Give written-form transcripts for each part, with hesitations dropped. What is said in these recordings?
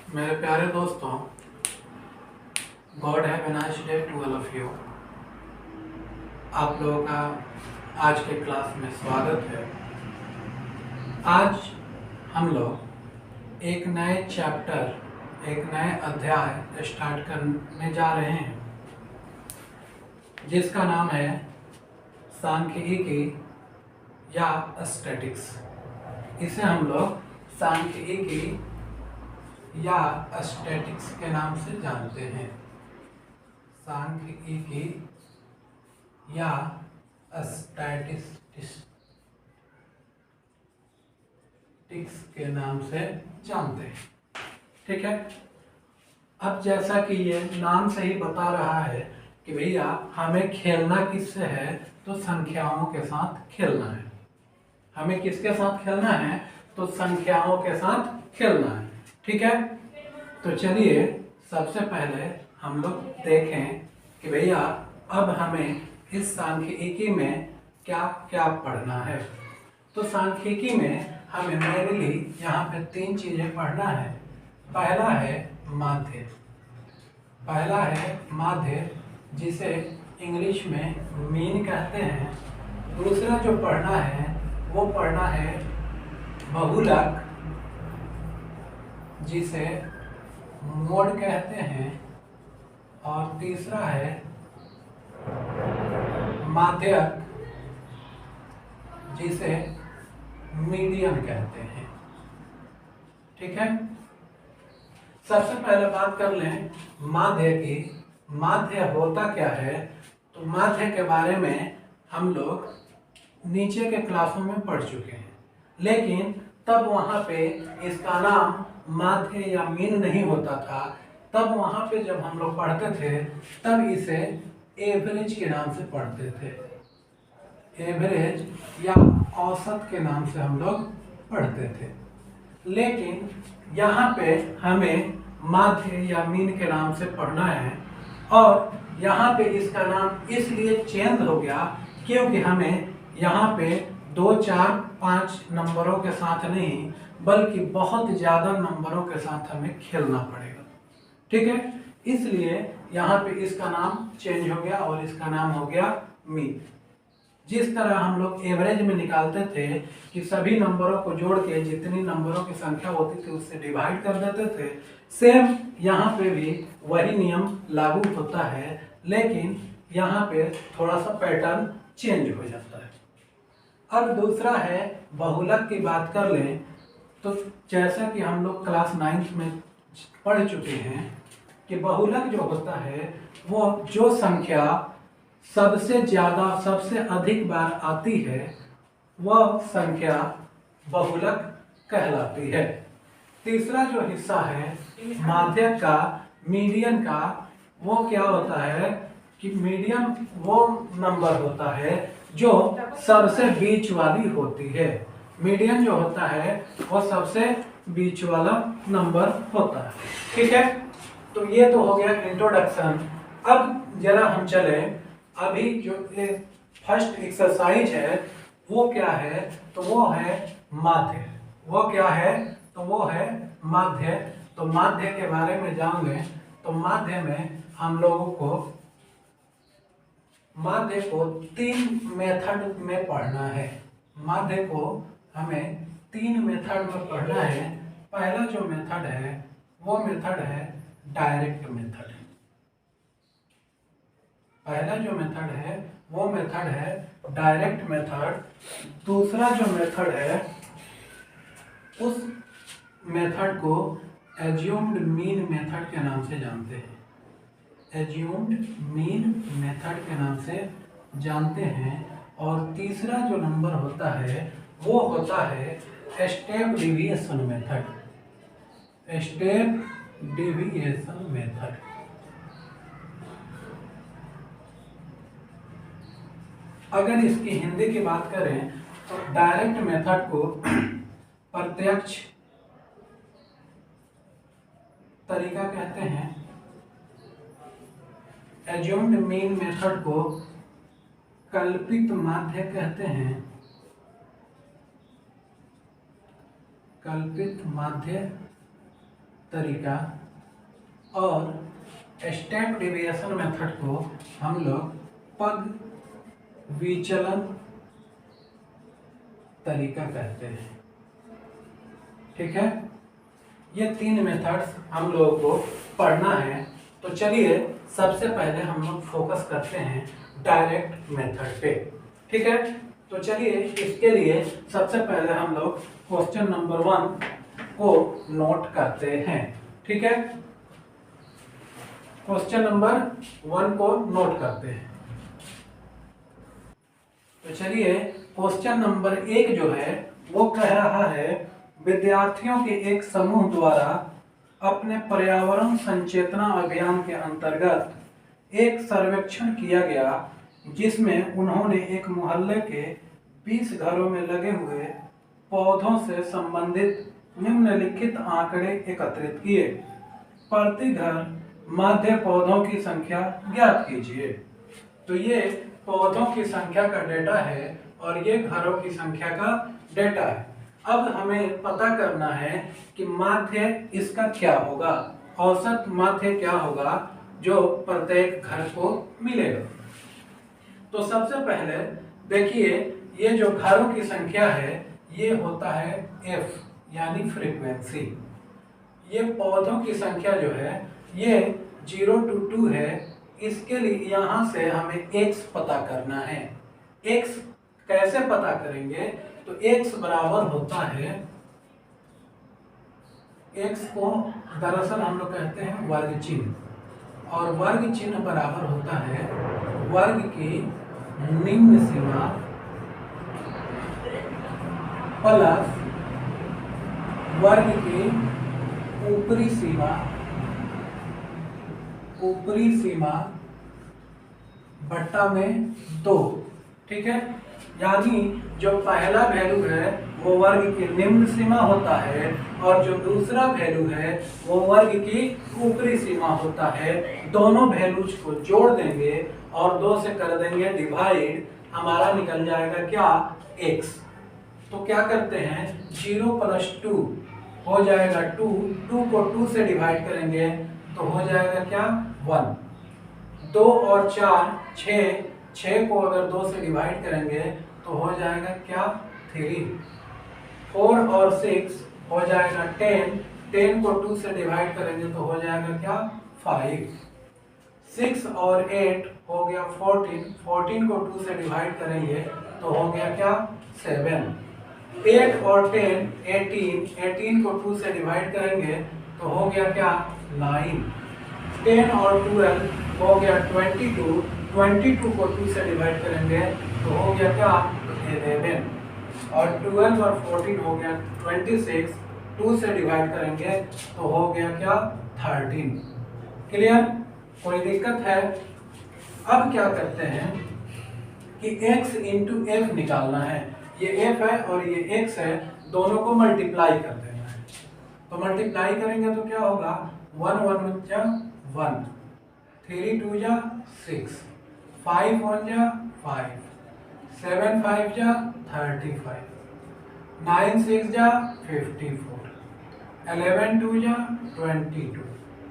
मेरे प्यारे दोस्तों, God have a nice day to all of you. आप लोगों का आज के क्लास में स्वागत है। आज हम लोग एक नए चैप्टर, एक नए अध्याय स्टार्ट करने जा रहे हैं, जिसका नाम है सांख्यिकी या स्टैटिक्स। इसे हम लोग सांख्यिकी या स्टैटिक्स के नाम से जानते हैं। सांख्यिकी या स्टैटिस्टिक्स के नाम से जानते हैं। ठीक है। अब जैसा कि ये नाम से ही बता रहा है कि भैया हमें खेलना किससे है, तो संख्याओं के साथ खेलना है। हमें किसके साथ खेलना है, तो संख्याओं के साथ खेलना है। ठीक है। तो चलिए सबसे पहले हम लोग देखें कि भैया अब हमें इस सांख्यिकी में क्या क्या पढ़ना है। तो सांख्यिकी में हमें मेनली यहाँ पे 3 चीज़ें पढ़ना है। पहला है माध्य। पहला है माध्य, जिसे इंग्लिश में मीन कहते हैं। दूसरा जो पढ़ना है वो पढ़ना है बहुलक, जिसे मोड कहते हैं। और तीसरा है माध्यक, जिसे मीडियन कहते हैं। ठीक है। सबसे पहले बात कर लें माध्य की। माध्य होता क्या है, तो माध्य के बारे में हम लोग नीचे के क्लासों में पढ़ चुके हैं, लेकिन तब वहाँ पे इसका नाम माध्य या मीन नहीं होता था। तब वहाँ पे जब हम लोग पढ़ते थे तब इसे एवरेज के नाम से पढ़ते थे। एवरेज या औसत के नाम से हम लोग पढ़ते थे। लेकिन यहाँ पे हमें माध्य या मीन के नाम से पढ़ना है, और यहाँ पे इसका नाम इसलिए चेंज हो गया क्योंकि हमें यहाँ पे 2, 4, 5 नंबरों के साथ नहीं, बल्कि बहुत ज़्यादा नंबरों के साथ हमें खेलना पड़ेगा। ठीक है। इसलिए यहाँ पे इसका नाम चेंज हो गया और इसका नाम हो गया मीन। जिस तरह हम लोग एवरेज में निकालते थे कि सभी नंबरों को जोड़ के जितनी नंबरों की संख्या होती थी उससे डिवाइड कर देते थे, सेम यहाँ पे भी वही नियम लागू होता है, लेकिन यहाँ पे थोड़ा सा पैटर्न चेंज हो जाता है। अब दूसरा है बहुलक की बात कर लें, तो जैसा कि हम लोग क्लास 9th में पढ़ चुके हैं कि बहुलक जो होता है वो जो संख्या सबसे ज़्यादा, सबसे अधिक बार आती है, वह संख्या बहुलक कहलाती है। तीसरा जो हिस्सा है माध्यक का, मीडियन का, वो क्या होता है कि मीडियन वो नंबर होता है जो सबसे बीच वाली होती है। मीडियन जो होता है वो सबसे बीच वाला नंबर होता है। ठीक है। तो ये तो हो गया इंट्रोडक्शन। अब जरा हम चले, अभी जो फर्स्ट एक्सरसाइज है वो क्या है, तो वो है माध्य। वो क्या है, तो वो है माध्य। तो माध्य के बारे में जानेंगे। तो माध्य में हम लोगों को माध्य को 3 मेथड में पढ़ना है। माध्य को हमें 3 मेथड में पढ़ना है। पहला जो मेथड है वो मेथड है डायरेक्ट मेथड। पहला जो मेथड है वो मेथड है डायरेक्ट मेथड। दूसरा जो मेथड है उस मेथड को एज्यूम्ड मीन मेथड के नाम से जानते हैं। एज्यूम्ड मीन मेथड के नाम से जानते हैं। और तीसरा जो नंबर होता है वो होता है step deviation method. Step deviation method. अगर इसकी हिंदी की बात करें तो डायरेक्ट मेथड को प्रत्यक्ष तरीका कहते हैं। एज्यूम्ड मीन मेथड को कल्पित माध्य कहते हैं। कल्पित माध्य तरीका और स्टेप डेविएशन मेथड को हम लोग पग विचलन तरीका कहते हैं। ठीक है, ये 3 मेथड्स हम लोगों को पढ़ना है। तो चलिए सबसे पहले हम लोग फोकस करते हैं डायरेक्ट मेथड पे। ठीक है, तो चलिए इसके लिए सबसे पहले हम लोग क्वेश्चन नंबर 1 को नोट करते हैं। ठीक है, क्वेश्चन नंबर 1 को नोट करते हैं। तो चलिए क्वेश्चन नंबर 1 जो है वो कह रहा है, विद्यार्थियों के एक समूह द्वारा अपने पर्यावरण संचेतना अभियान के अंतर्गत एक सर्वेक्षण किया गया, जिसमें उन्होंने एक मोहल्ले के 20 घरों में लगे हुए पौधों से संबंधित निम्नलिखित आंकड़े एकत्रित किए। प्रति घर मध्य पौधों की संख्या ज्ञात कीजिए। तो ये पौधों की संख्या का डेटा है और ये घरों की संख्या का डेटा है। अब हमें पता करना है कि माध्य इसका क्या होगा, औसत माध्य क्या होगा जो प्रत्येक घर को मिलेगा। तो सबसे पहले देखिए, ये जो घरों की संख्या है ये होता है F यानी फ्रीक्वेंसी। ये पौधों की संख्या जो है ये 0 to 2 है। इसके लिए यहाँ से हमें x पता करना है। x कैसे पता करेंगे? तो x बराबर होता है, x को दरअसल हम लोग कहते हैं वर्ग चिन्ह, और वर्ग चिन्ह बराबर होता है वर्ग की निम्न सीमा प्लस वर्ग की ऊपरी सीमा बट्टा में 2। ठीक है, यानी जो पहला वैल्यू है वो वर्ग की निम्न सीमा होता है और जो दूसरा वैल्यू है वो वर्ग की ऊपरी सीमा होता है। दोनों वैल्यूज को जोड़ देंगे और 2 से कर देंगे डिवाइड, हमारा निकल जाएगा क्या? x। तो क्या करते हैं, 0 + 2 हो जाएगा 2, 2 को 2 से डिवाइड करेंगे तो हो जाएगा क्या? 1। 2 और 4 6, 6 को अगर 2 से डिवाइड करेंगे तो हो जाएगा क्या? 3। 4 और 6 हो जाएगा 10, 10 को 2 से डिवाइड करेंगे तो हो जाएगा क्या? 5। 6 और 8 हो गया 14, 14 को 2 से डिवाइड करेंगे तो हो गया क्या? 7। 8 और 10 18, 18 को 2 से डिवाइड करेंगे तो हो गया क्या? 9। 10 और 12 हो गया 22, 22 को 2 से डिवाइड करेंगे तो हो गया क्या? 11। और 12 और 14 हो गया 26, 2 से डिवाइड करेंगे तो हो गया क्या? 13। क्लियर? कोई दिक्कत है? अब क्या करते हैं कि x इंटू एफ निकालना है। ये f है और ये x है, दोनों को मल्टीप्लाई कर देना है। तो मल्टीप्लाई करेंगे तो क्या होगा? 1 1 जा 1, 3 2 जा 6, 5 1 जा 5, 7 5 जा 35, 9 6 जा 54, 11 2 जा 22,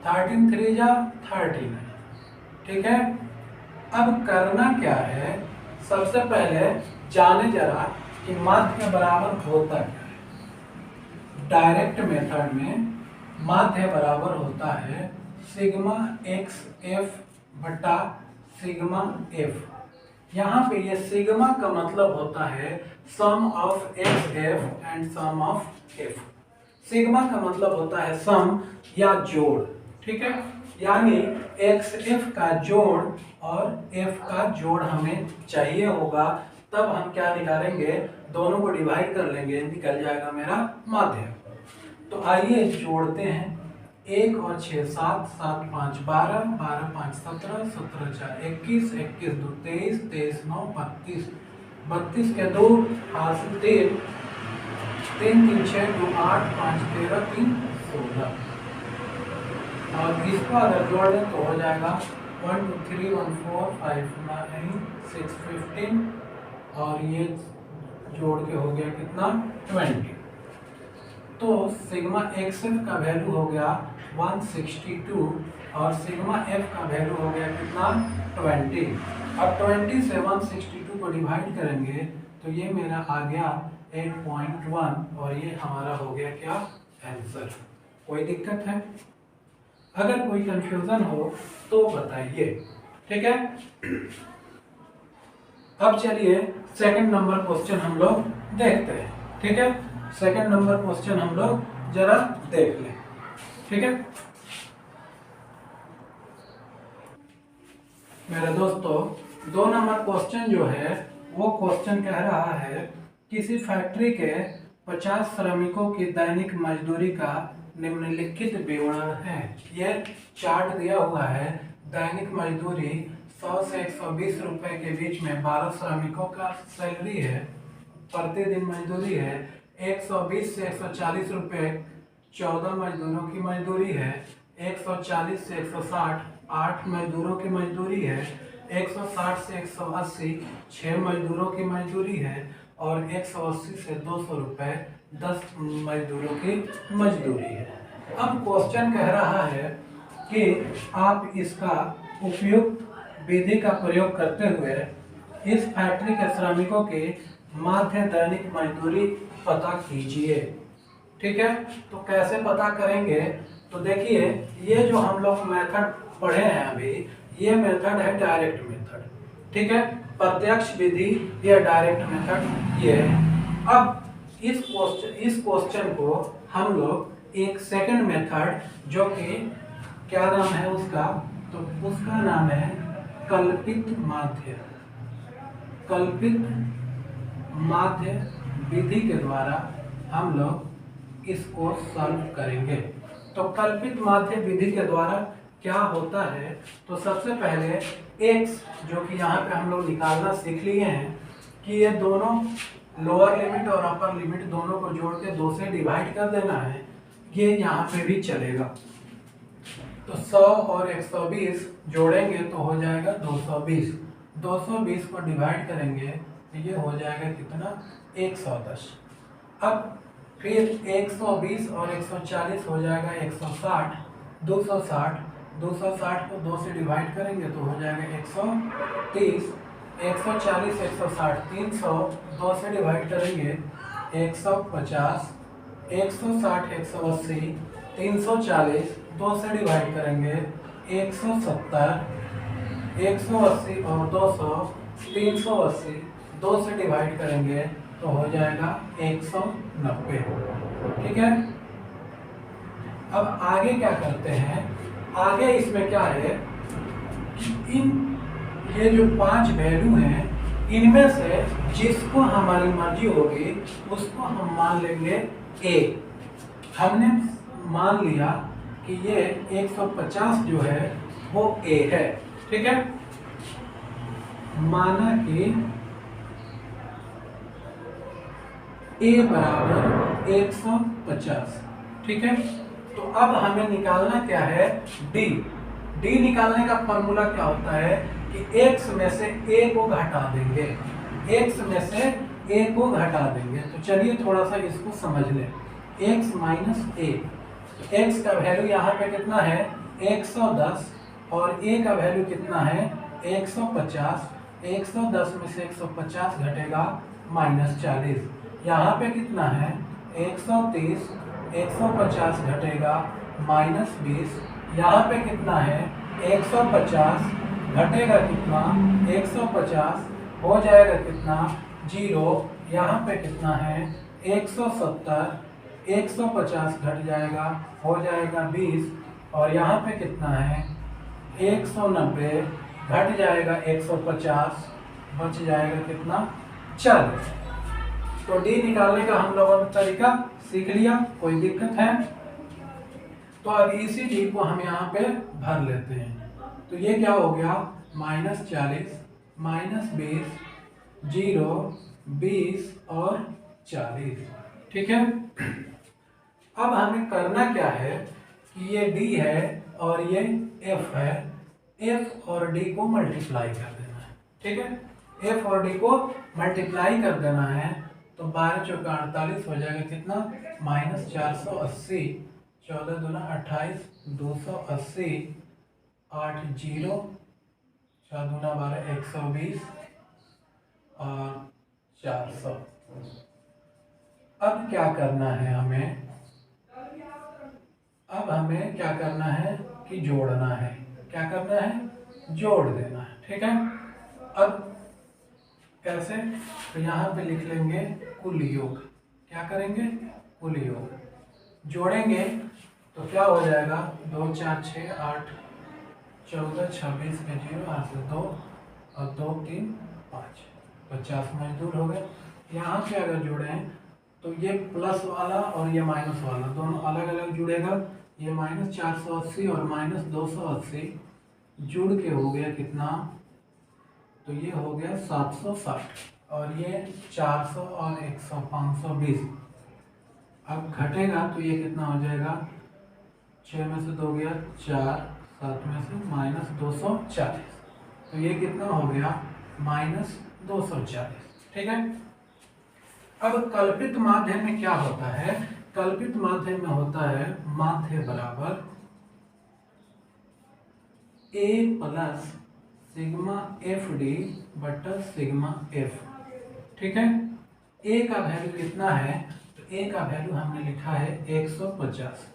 13 3 जा 39। ठीक है, अब करना क्या है, सबसे पहले जाने जरा कि माध्य बराबर होता क्या है। डायरेक्ट मेथड में माध्य बराबर होता है सिग्मा एक्स एफ बटा सिग्मा एफ। यहाँ पे ये सिग्मा का मतलब होता है sum of x f and sum of f. Sigma का मतलब होता है सम या जोड़। ठीक है, यानी एक्स एफ का जोड़ और एफ का जोड़ हमें चाहिए होगा, तब हम क्या निकालेंगे? दोनों को डिवाइड कर लेंगे, निकल जाएगा मेरा माध्य। तो आइए जोड़ते हैं। 1 और 6 7, 7 5 12, 12 5 17, 17 4 21, 21 2 23, 23 9 32, 32 के 2 हासिल 3, 3 3 6 2 8 5 13 3 16। और इसको अगर जोड़ दें तो हो जाएगा 1 2 3 1 4 5 9 6 15 और ये जोड़ के हो गया कितना? 20। तो सिग्मा एक्स एफ का वैल्यू हो गया 162 और सिग्मा एफ का वैल्यू हो गया कितना 20। अब 20 से 162 को डिवाइड करेंगे तो ये मेरा आ गया 8.1 और ये हमारा हो गया क्या आंसर। कोई दिक्कत है? अगर कोई कंफ्यूजन हो तो बताइए, ठीक है। अब चलिए सेकंड नंबर क्वेश्चन हम लोग देखते हैं, ठीक है। सेकंड नंबर क्वेश्चन हम लोग जरा देख लें, ठीक है मेरे दोस्तों। 2 नंबर क्वेश्चन जो है वो क्वेश्चन कह रहा है किसी फैक्ट्री के 50 श्रमिकों की दैनिक मजदूरी का निम्नलिखित विवरण है। यह चार्ट दिया हुआ है, दैनिक मजदूरी 100 से 120 रुपए के बीच में 12 श्रमिकों का सैलरी है, प्रतिदिन मजदूरी है 120 से 140 रुपए 14 मजदूरों की मजदूरी है, 140 से 160 8 मजदूरों की मजदूरी है, 160 से 180 6 मजदूरों की मजदूरी है और 180 से 200 रुपए 10 मजदूरों की मजदूरी है। अब क्वेश्चन कह रहा है कि आप इसका उपयुक्त विधि का प्रयोग करते हुए इस फैक्ट्री के श्रमिकों की माध्य दैनिक मजदूरी पता कीजिए, ठीक है। तो कैसे पता करेंगे? तो देखिए ये जो हम लोग मेथड पढ़े हैं अभी, ये मेथड है डायरेक्ट मेथड, ठीक है। प्रत्यक्ष विधि या डायरेक्ट मेथड ये है। अब इस क्वेश्चन को हम लोग एक सेकंड मेथड जो कि क्या नाम है उसका, तो उसका नाम है कल्पित माध्य विधि के द्वारा हम लोग इसको सॉल्व करेंगे। तो कल्पित माध्य विधि के द्वारा क्या होता है, तो सबसे पहले x जो कि यहाँ पे हम लोग निकालना सीख लिए हैं कि ये दोनों लोअर लिमिट और अपर लिमिट दोनों को जोड़ के 2 से डिवाइड कर देना है, ये यहाँ पे भी चलेगा। तो 100 और 120 जोड़ेंगे तो हो जाएगा 220, 220 को डिवाइड करेंगे तो ये हो जाएगा कितना 110। अब फिर 120 और 140 हो जाएगा 160, 260 को 2 से डिवाइड करेंगे तो हो जाएगा 130, 140 160 300, 2 से डिवाइड करेंगे 150, 160 180 340, 2 से डिवाइड करेंगे 170, 180 और 200 380, 2 से डिवाइड करेंगे तो हो जाएगा 190, ठीक है। अब आगे क्या करते हैं, आगे इसमें क्या है कि ये जो 5 वैल्यू हैं इनमें से जिसको हमारी मर्जी होगी उसको हम मान लेंगे A। हमने मान लिया कि ये 150 जो है वो A है, ठीक है। माना कि A बराबर 150, ठीक है। तो अब हमें निकालना क्या है D निकालने का फॉर्मूला क्या होता है कि x में से a को घटा देंगे, x में से a को घटा देंगे। तो चलिए थोड़ा सा इसको समझ लें। x माइनस a, x का वैल्यू यहाँ पे कितना है 110 और a का वैल्यू कितना है 150। 110 में से 150 घटेगा -40, यहाँ पे कितना है 130, 150 घटेगा -20, यहाँ पे कितना है 150 घटेगा कितना 150, हो जाएगा कितना 0, यहाँ पे कितना है 170, 150 घट जाएगा हो जाएगा 20 और यहाँ पे कितना है 190 घट जाएगा 150, बच जाएगा कितना 40। तो डी निकालने का हम लोगों ने तरीका सीख लिया, कोई दिक्कत है? तो अब इसी डी को हम यहाँ पे भर लेते हैं। तो ये क्या हो गया -40, -20, 0, 20 और 40, ठीक है। अब हमें करना क्या है कि ये डी है और ये एफ है, एफ और डी को मल्टीप्लाई कर देना है, ठीक है। एफ और डी को मल्टीप्लाई कर देना है तो 12 चौका 48 हो जाएगा कितना, -480, 14 दूना 28, 280, 8 जीरो, 6 दूना 12, 120 और 400। अब क्या करना है हमें, अब हमें क्या करना है कि जोड़ना है। क्या करना है, जोड़ देना है। ठीक है, अब कैसे, तो यहाँ पे लिख लेंगे कुल योग। क्या करेंगे, कुल योग जोड़ेंगे तो क्या हो जाएगा, 2 4 6 8 14 26 में 0, 8 से 2 और 2 3 5, 50 मजदूर हो गए। यहाँ पे अगर जोड़ें तो ये प्लस वाला और ये माइनस वाला दोनों अलग अलग जुड़ेगा। ये -480 और -280 जुड़ के हो गया कितना, तो ये हो गया 760 और ये 400 और 100 520। अब घटेगा तो ये कितना हो जाएगा, 6 में से 2 गया 4, 7 में से -240, तो ये कितना हो गया, -240। ठीक है, अब कल्पित माध्य में क्या होता है, कल्पित माध्य में होता है माध्य बराबर A plus sigma F D बटा सिग्मा एफ। ठीक है, ए का वैल्यू कितना है, तो ए का वैल्यू हमने लिखा है 150।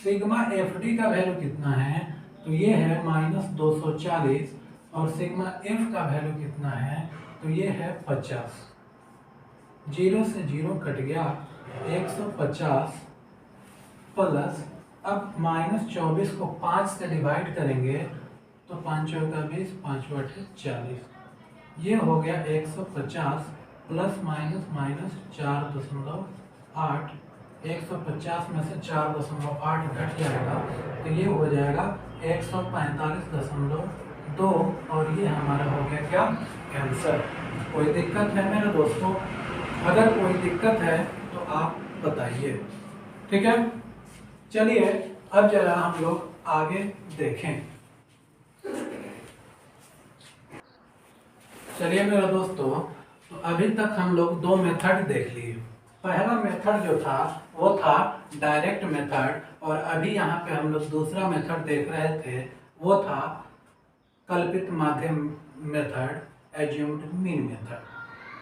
सिग्मा एफ डी का वैल्यू कितना है, तो ये है -240 और सिग्मा एफ का वैल्यू कितना है, तो ये है 50। 0 से 0 कट गया, 150 प्लस, अब -24 को 5 से डिवाइड करेंगे तो 5 चौका 20, 5 बटे 40, ये हो गया 150 प्लस माइनस माइनस 4.8, 150 में से 4.8 घट जाएगा तो ये हो जाएगा 145.2 और ये हमारा हो गया क्या, आंसर। कोई दिक्कत है मेरे दोस्तों, अगर कोई दिक्कत है तो आप बताइए। ठीक है, चलिए अब जरा हम लोग आगे देखें। चलिए मेरे दोस्तों, तो अभी तक हम लोग 2 मेथड देख लिए। पहला मेथड जो था वो था डायरेक्ट मेथड, और अभी यहाँ पे हम लोग दूसरा मेथड देख रहे थे वो था कल्पित माध्यम मेथड, एज्यूम्ड मीन मेथड।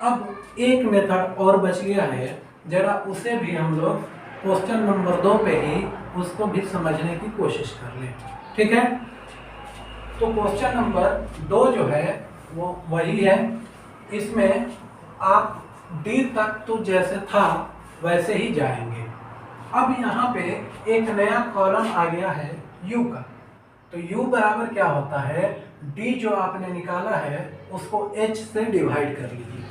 अब एक मेथड और बच गया है, जरा उसे भी हम लोग क्वेश्चन नंबर 2 पे ही उसको भी समझने की कोशिश कर लें। ठीक है, तो क्वेश्चन नंबर 2 जो है वो वही है, इसमें आप डी तक तो जैसे था वैसे ही जाएंगे। अब यहाँ पे एक नया कॉलम आ गया है u का, तो u बराबर क्या होता है, d जो आपने निकाला है उसको h से डिवाइड कर लीजिए।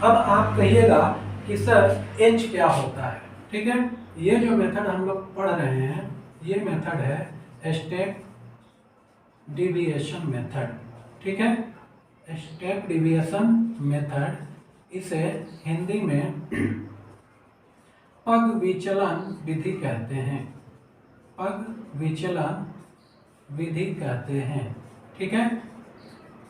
अब आप कहिएगा कि सर h क्या होता है। ठीक है, ये जो मेथड हम लोग पढ़ रहे हैं ये मेथड है स्टेप डिविएशन मेथड। ठीक है, स्टेप डिविएशन मेथड, इसे हिंदी में पग विचलन विधि कहते हैं, पग विचलन विधि कहते हैं। ठीक है,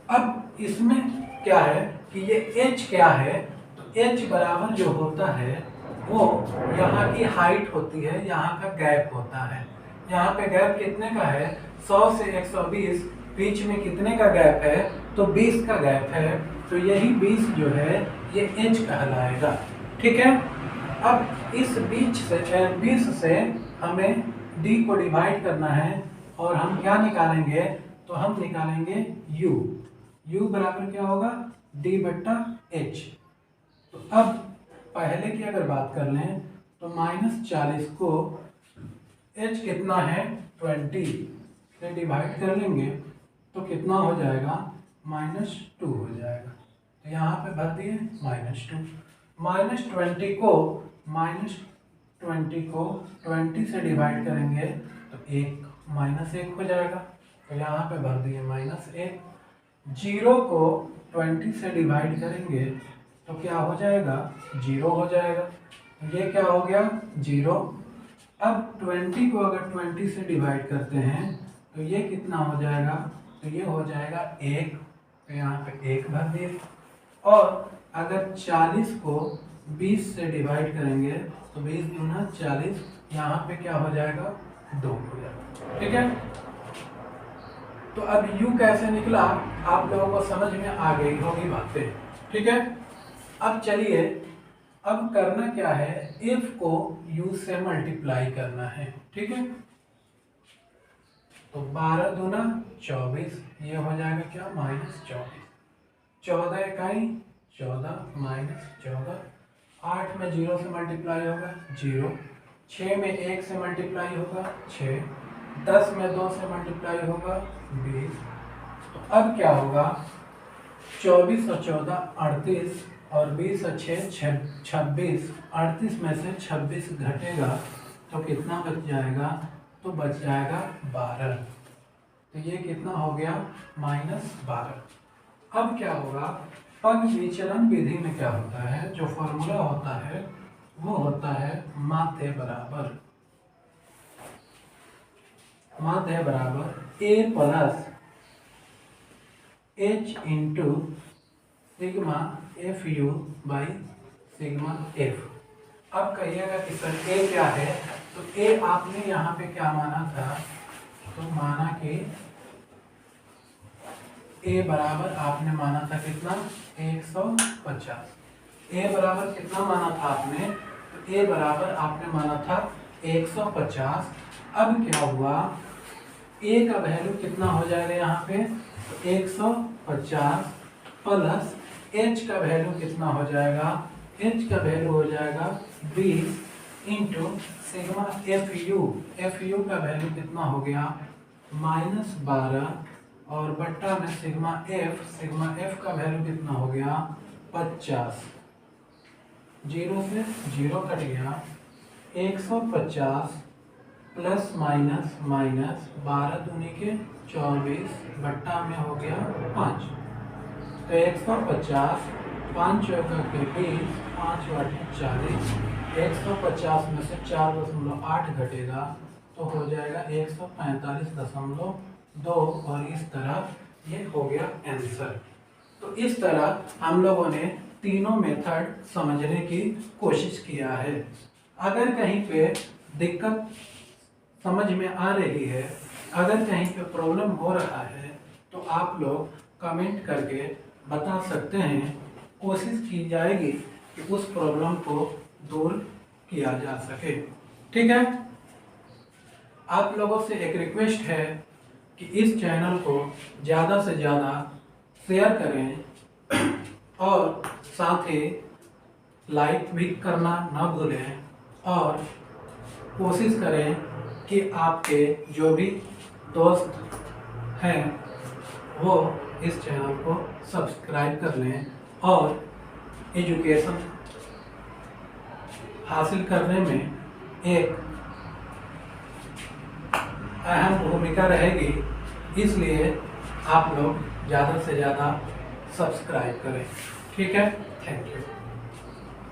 अब इसमें क्या है कि ये h क्या है, तो h बराबर जो होता है वो यहाँ की हाइट होती है, यहाँ का गैप होता है। यहाँ पे गैप कितने का है, 100 से 120, बीच में कितने का गैप है, तो 20 का गैप है, तो यही 20 जो है ये h कहलाएगा। ठीक है, अब इस 20 से हमें d को डिवाइड करना है और हम क्या निकालेंगे, तो हम निकालेंगे u बराबर क्या होगा, d बट्टा h। तो अब पहले की अगर बात कर लें तो -40 को h कितना है 20 से डिवाइड कर लेंगे तो कितना हो जाएगा, -2 हो जाएगा। तो यहाँ पे भर दिए -2, -20 को 20 से डिवाइड करेंगे तो -1 हो जाएगा, तो यहाँ पे भर दिए -1। 0 को 20 से डिवाइड करेंगे तो क्या हो जाएगा, 0 हो जाएगा, ये क्या हो गया 0। अब 20 को अगर 20 से डिवाइड करते हैं तो ये कितना हो जाएगा, तो ये हो जाएगा 1, तो यहाँ पे 1 भर दिए। और अगर 40 को 20 से डिवाइड करेंगे तो 20 दूना 40, यहाँ पे क्या हो जाएगा 2 हो जाएगा। ठीक है, तो अब u कैसे निकला आप लोगों को समझ में आ गई होगी बातें। ठीक है, अब चलिए अब करना क्या है, f को u से मल्टीप्लाई करना है। ठीक है, तो 12 दूना 24, ये हो जाएगा क्या -24, 14 इकाई 14 -14, 8 में 0 से मल्टीप्लाई होगा 0, 6 में 1 से मल्टीप्लाई होगा 6, 10 में 2 से मल्टीप्लाई होगा 20। तो अब क्या होगा, 24 और 14 38, और 20 और 6 26, 38 में से 26 घटेगा तो कितना बच जाएगा, तो बच जाएगा 12। तो ये कितना हो गया -12। अब क्या होगा, पग विचलन विधि में क्या होता है, जो फॉर्मूला होता है वो होता है माध्य बराबर a plus h into sigma F you by sigma F. अब कहिएगा कि सर a क्या है, तो a आपने यहाँ पे क्या माना था, तो माना कि a बराबर आपने माना था कितना 150। a बराबर कितना माना था आपने, तो a बराबर आपने माना था 150। अब क्या हुआ, a का वैल्यू कितना हो जाएगा यहाँ पे, तो 150 प्लस h का वैल्यू कितना हो जाएगा, h का वैल्यू हो जाएगा 20 इंटू सिग्मा एफ यू का वैल्यू कितना हो गया -12, और बट्टा में सिग्मा एफ का वैल्यू कितना हो गया 50, 0 से 0 कट गया, 150 प्लस माइनस 12 दूनी के 24, बट्टा में हो गया 5, तो 150, 5 चौका के 20, 5 वाटे 40, 150 में से 4.8 घटेगा तो हो जाएगा 145.2, और इस तरह ये हो गया आंसर। तो इस तरह हम लोगों ने तीनों मेथड समझने की कोशिश किया है। अगर कहीं पे दिक्कत समझ में आ रही है, अगर कहीं पे प्रॉब्लम हो रहा है, तो आप लोग कमेंट करके बता सकते हैं, कोशिश की जाएगी कि उस प्रॉब्लम को दूर किया जा सके। ठीक है, आप लोगों से एक रिक्वेस्ट है कि इस चैनल को ज़्यादा से ज़्यादा शेयर करें और साथ ही लाइक भी करना ना भूलें, और कोशिश करें कि आपके जो भी दोस्त हैं वो इस चैनल को सब्सक्राइब कर लें और एजुकेशन हासिल करने में एक अहम भूमिका रहेगी, इसलिए आप लोग ज़्यादा से ज़्यादा सब्सक्राइब करें। ठीक है, थैंक यू।